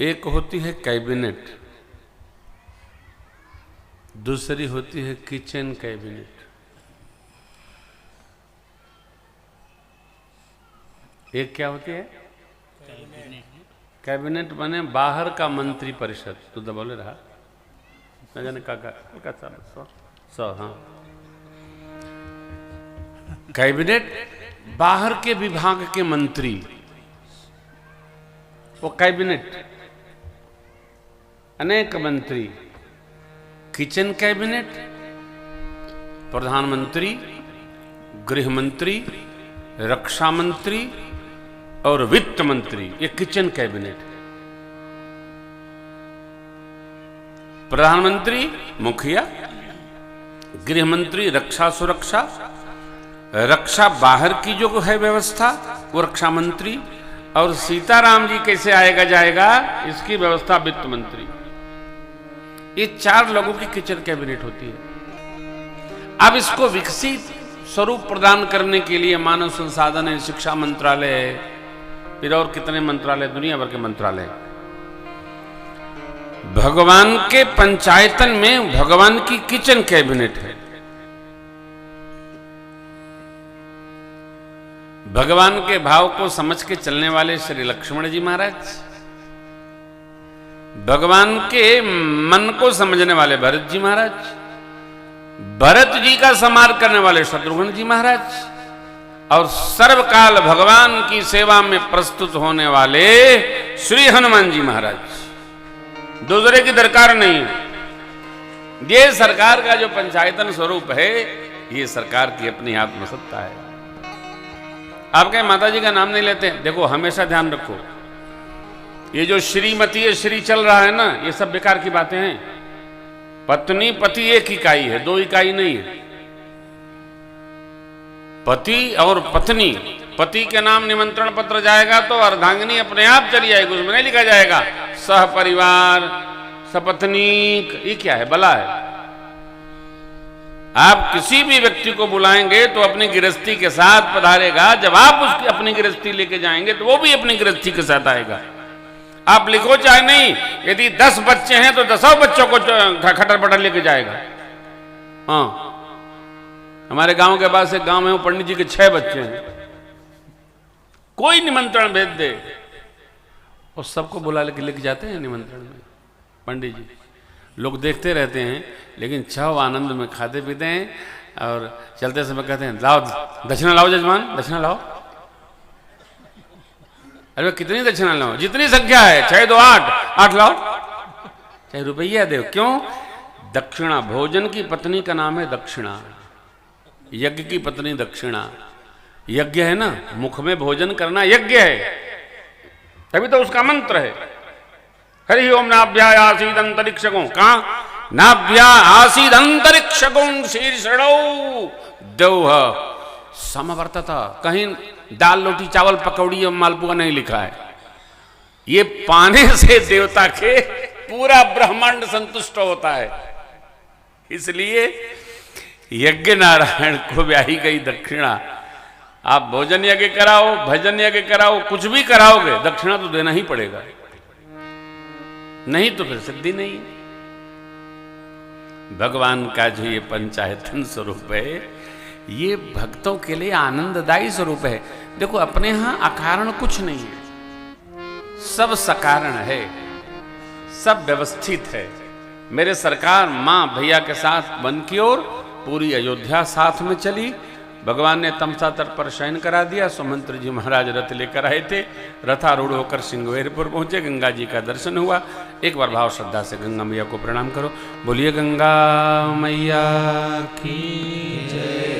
एक होती है कैबिनेट, दूसरी होती है किचन कैबिनेट। एक क्या होती है? कैबिनेट बने बाहर का मंत्री परिषद। तू तो बोले रहा न जाने का सौ। हाँ, कैबिनेट बाहर के विभाग के मंत्री, वो कैबिनेट, अनेक मंत्री। किचन कैबिनेट प्रधानमंत्री, गृह मंत्री, रक्षा मंत्री और वित्त मंत्री, ये किचन कैबिनेट है। प्रधानमंत्री मुखिया, गृह मंत्री रक्षा सुरक्षा, रक्षा बाहर की जो है व्यवस्था वो रक्षा मंत्री, और सीताराम जी कैसे आएगा जाएगा इसकी व्यवस्था वित्त मंत्री। ये 4 लोगों की किचन कैबिनेट होती है। अब इसको विकसित स्वरूप प्रदान करने के लिए मानव संसाधन है, शिक्षा मंत्रालय है, फिर और कितने मंत्रालय, दुनिया भर के मंत्रालय। भगवान के पंचायतन में भगवान की किचन कैबिनेट है। भगवान के भाव को समझ के चलने वाले श्री लक्ष्मण जी महाराज, भगवान के मन को समझने वाले भरत जी महाराज, भरत जी का संहार करने वाले शत्रुघ्न जी महाराज, और सर्वकाल भगवान की सेवा में प्रस्तुत होने वाले श्री हनुमान जी महाराज। दूसरे की दरकार नहीं है। ये सरकार का जो पंचायतन स्वरूप है, ये सरकार की अपनी आत्मसत्ता है। आप कहें माता जी का नाम नहीं लेते, देखो हमेशा ध्यान रखो, ये जो श्रीमती है, श्री चल रहा है ना, ये सब बेकार की बातें हैं। पत्नी पति एक इकाई है, 2 इकाई नहीं है। पति और पत्नी, पति के नाम निमंत्रण पत्र जाएगा तो अर्धांगिनी अपने आप चली जाएगी, उसमें नहीं लिखा जाएगा सह परिवार सपत्नीक। ये क्या है? बला है। आप किसी भी व्यक्ति को बुलाएंगे तो अपनी गृहस्थी के साथ पधारेगा। जब आप उसकी अपनी गृहस्थी लेके जाएंगे तो वो भी अपनी गृहस्थी के साथ आएगा। आप लिखो चाहे नहीं, यदि 10 बच्चे हैं तो 10 बच्चों को खटर पटर लेके जाएगा। हाँ, हमारे गांव के पास एक गांव है, वो पंडित जी के 6 बच्चे हैं। कोई निमंत्रण भेज दे और सबको बुला लेके जाते हैं निमंत्रण में पंडित जी। लोग देखते रहते हैं, लेकिन छव आनंद में खाते पीते हैं और चलते समय कहते हैं लाओ दक्षिणा लाओ जजमान, दक्षिणा लाओ। अरे कितनी दक्षिणा लाओ? जितनी संख्या है, 6 2 8 लाओ, चाहे रुपया दे। क्यों? दक्षिणा, भोजन की पत्नी का नाम है दक्षिणा, यज्ञ की पत्नी दक्षिणा। यज्ञ है ना, मुख में भोजन करना यज्ञ है, तभी तो उसका मंत्र है। हरि ओम नाभ्या आसीद अंतरिक्षगों, कहां? नाभ्या आसीद अंतरिक्षगों शीर्षणौ देव समवर्तता। कहीं दाल रोटी चावल पकौड़ी और मालपुआ नहीं लिखा है। ये पाने से देवता के पूरा ब्रह्मांड संतुष्ट होता है। इसलिए यज्ञ नारायण को ब्याही गई दक्षिणा। आप भोजन यज्ञ कराओ, भजन यज्ञ कराओ, कुछ भी कराओगे, दक्षिणा तो देना ही पड़ेगा, नहीं तो फिर सिद्धि नहीं। भगवान का जो ये पंचायतन स्वरूप है, ये भक्तों के लिए आनंददायी स्वरूप है। देखो अपने यहां अकारण कुछ नहीं है, सब सकारण है, सब व्यवस्थित है। मेरे सरकार मां भैया के साथ वन की ओर पूरी अयोध्या साथ में चली। भगवान ने तमसा तट पर शयन करा दिया। सुमंत्र जी महाराज रथ लेकर आए थे, रथारूढ़ होकर सिंगवेरपुर पहुंचे। गंगा जी का दर्शन हुआ। एक बार भाव श्रद्धा से गंगा मैया को प्रणाम करो। बोलिए गंगा मैया की जय।